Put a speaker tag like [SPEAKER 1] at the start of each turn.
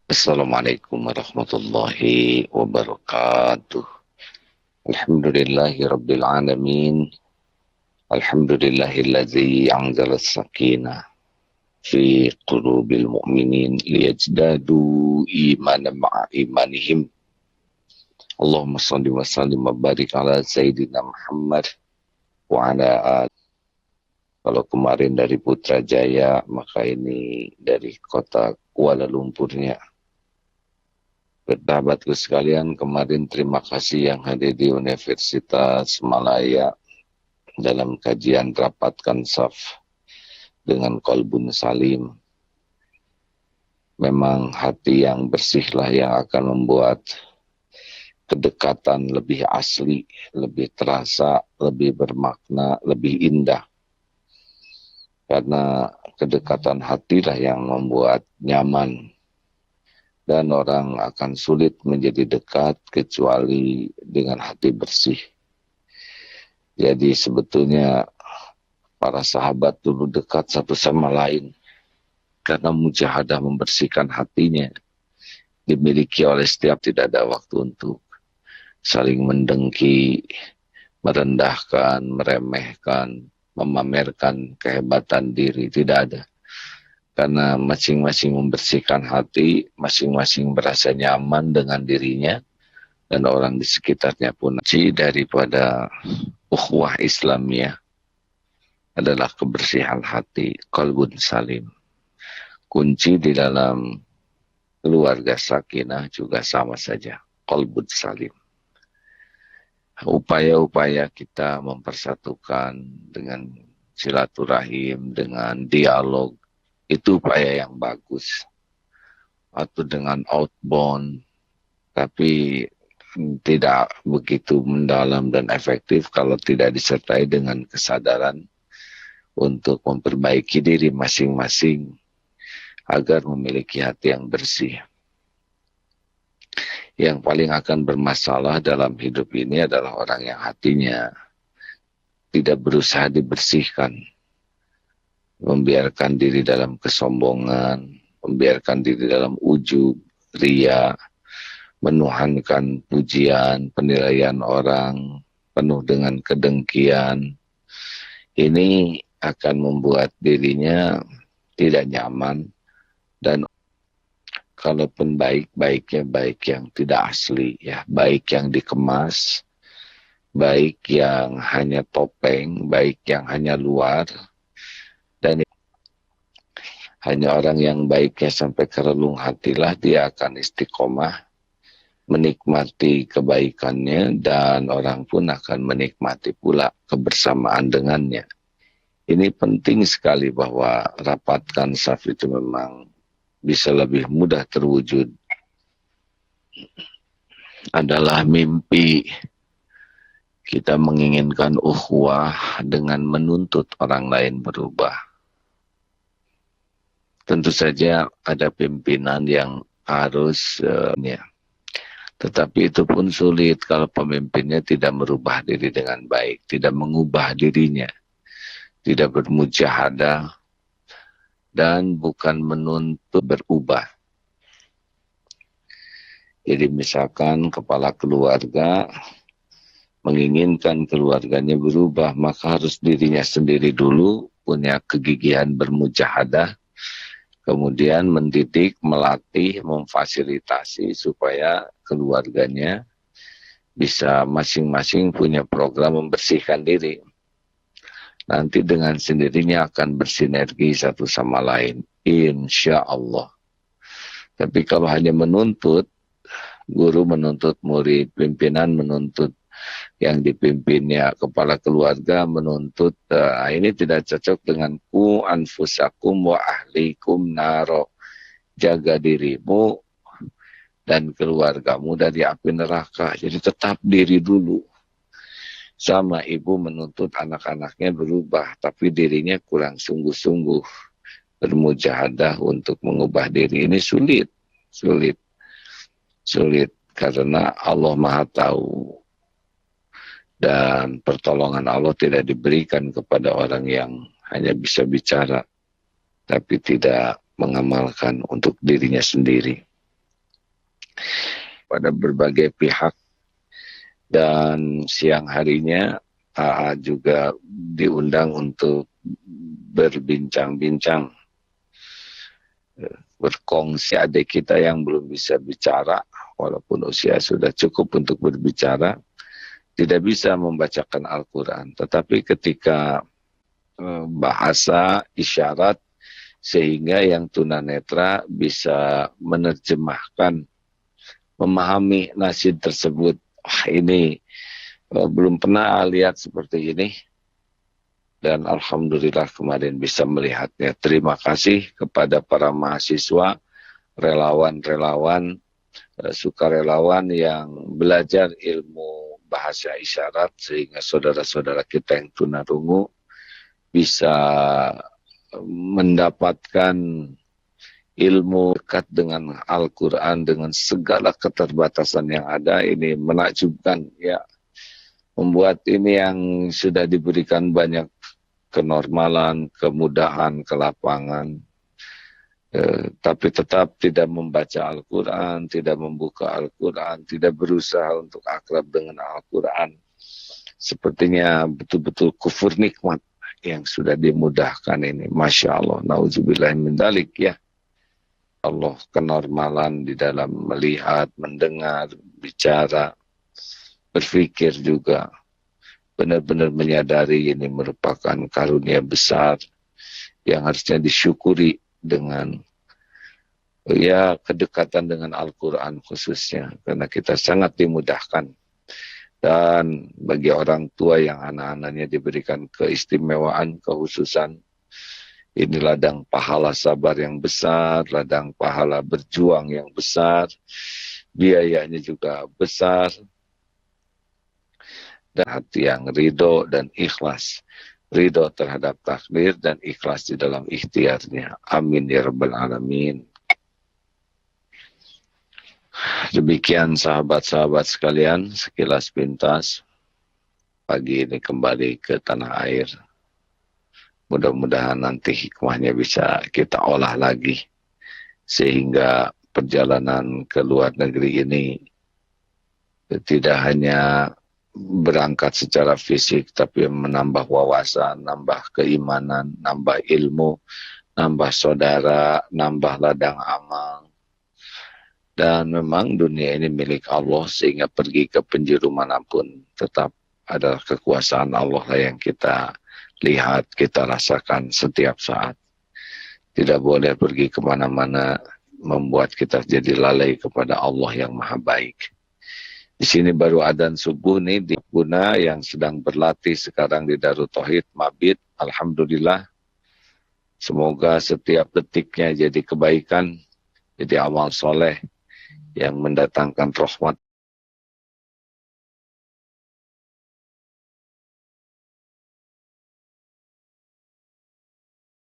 [SPEAKER 1] Assalamualaikum warahmatullahi wabarakatuh. Alhamdulillahi rabbil alamin. Alhamdulillahillazi anzala as-sakinah fi qulubil mu'minin liyajdadu imanan ma'a imanihim. Allahumma salli wa sallim wa barik ala Sayyidina Muhammad wa ala alihi. Kalau kemarin dari Putrajaya, maka ini dari kota Kuala Lumpurnya. Sahabatku sekalian, kemarin terima kasih yang hadir di Universitas Malaya dalam kajian rapatkan saf dengan kolbun salim. Memang hati yang bersihlah yang akan membuat kedekatan lebih asli, lebih terasa, lebih bermakna, lebih indah. Karena kedekatan hatilah yang membuat nyaman. Dan orang akan sulit menjadi dekat kecuali dengan hati bersih. Jadi sebetulnya para sahabat dulu dekat satu sama lain. Karena mujahadah membersihkan hatinya. Dimiliki oleh setiap, tidak ada waktu untuk saling mendengki, merendahkan, meremehkan, memamerkan kehebatan diri. Tidak ada. Karena masing-masing membersihkan hati, masing-masing merasa nyaman dengan dirinya, dan orang di sekitarnya pun. Kunci daripada ukhuwah Islamiyah adalah kebersihan hati, qalbun salim. Kunci di dalam keluarga sakinah juga sama saja, qalbun salim. Upaya-upaya kita mempersatukan dengan silaturahim, dengan dialog, itu upaya yang bagus. Atau dengan outbound, tapi tidak begitu mendalam dan efektif kalau tidak disertai dengan kesadaran untuk memperbaiki diri masing-masing agar memiliki hati yang bersih. Yang paling akan bermasalah dalam hidup ini adalah orang yang hatinya tidak berusaha dibersihkan. Membiarkan diri dalam kesombongan, membiarkan diri dalam ujub, ria, menuhankan pujian, penilaian orang, penuh dengan kedengkian. Ini akan membuat dirinya tidak nyaman, dan kalaupun baik-baiknya baik yang tidak asli, ya, baik yang dikemas, baik yang hanya topeng, baik yang hanya luar. Dan hanya orang yang baiknya sampai ke relung hatilah dia akan istiqomah menikmati kebaikannya, dan orang pun akan menikmati pula kebersamaan dengannya. Ini penting sekali bahwa rapatkan saf itu memang bisa lebih mudah terwujud. Adalah mimpi kita menginginkan ukhuwah dengan menuntut orang lain berubah. Tentu saja ada pimpinan yang harus, tetapi itu pun sulit kalau pemimpinnya tidak merubah diri dengan baik, tidak mengubah dirinya, tidak bermujahadah, dan bukan menuntut berubah. Jadi misalkan kepala keluarga menginginkan keluarganya berubah, maka harus dirinya sendiri dulu punya kegigihan bermujahadah, kemudian mendidik, melatih, memfasilitasi supaya keluarganya bisa masing-masing punya program membersihkan diri. Nanti dengan sendirinya akan bersinergi satu sama lain, insya Allah. Tapi kalau hanya menuntut, guru menuntut murid, pimpinan menuntut yang dipimpinnya, kepala keluarga menuntut, ini tidak cocok dengan ku anfusakum wa ahlikum naro. Jaga dirimu dan keluargamu dari api neraka. Jadi tetap diri dulu. Sama ibu menuntut anak-anaknya berubah, tapi dirinya kurang sungguh-sungguh bermujahadah untuk mengubah diri. Ini sulit karena Allah Maha Tahu. Dan pertolongan Allah tidak diberikan kepada orang yang hanya bisa bicara, tapi tidak mengamalkan untuk dirinya sendiri. pada berbagai pihak. Dan siang harinya AA juga diundang untuk berbincang-bincang, berkongsi adik kita yang belum bisa bicara, walaupun usia sudah cukup untuk berbicara, tidak bisa membacakan Al-Quran. Tetapi ketika bahasa isyarat, sehingga yang tunanetra bisa menerjemahkan, memahami nasyid tersebut. Wah, ini belum pernah lihat seperti ini. Dan alhamdulillah kemarin bisa melihatnya. Terima kasih kepada para mahasiswa, relawan-relawan, sukarelawan yang belajar ilmu bahasa isyarat, sehingga saudara-saudara kita yang tunarungu bisa mendapatkan ilmu dekat dengan Al-Quran dengan segala keterbatasan yang ada. Ini menakjubkan, ya, membuat ini yang sudah diberikan banyak kenormalan, kemudahan, kelapangan, tapi tetap tidak membaca Al-Quran, tidak membuka Al-Quran, tidak berusaha untuk akrab dengan Al-Quran. Sepertinya betul-betul kufur nikmat yang sudah dimudahkan ini. Masya Allah, na'udzubillah min dzalik, ya. Allah, kenormalan di dalam melihat, mendengar, bicara, berpikir juga. Benar-benar menyadari ini merupakan karunia besar yang harusnya disyukuri dengan, ya, kedekatan dengan Al-Quran khususnya. Karena kita sangat dimudahkan. Dan bagi orang tua yang anak-anaknya diberikan keistimewaan, kekhususan, ini ladang pahala sabar yang besar, ladang pahala berjuang yang besar, biayanya juga besar, dan hati yang ridho dan ikhlas. Ridho terhadap takdir dan ikhlas di dalam ikhtiarnya. Amin ya rabbal alamin. Demikian sahabat-sahabat sekalian, sekilas pintas pagi ini kembali ke tanah air. Mudah-mudahan nanti hikmahnya bisa kita olah lagi, sehingga perjalanan ke luar negeri ini tidak hanya berangkat secara fisik, tapi menambah wawasan, nambah keimanan, nambah ilmu, nambah saudara, nambah ladang amal. Dan memang dunia ini milik Allah, sehingga pergi ke penjuru manapun tetap adalah kekuasaan Allah yang kita lihat, kita rasakan setiap saat. Tidak boleh pergi kemana-mana membuat kita jadi lalai kepada Allah yang maha baik. Di sini baru adzan subuh nih di Guna yang sedang berlatih sekarang di Darut Tauhid Mabit. Alhamdulillah. Semoga setiap detiknya jadi kebaikan, jadi amal soleh yang mendatangkan rahmat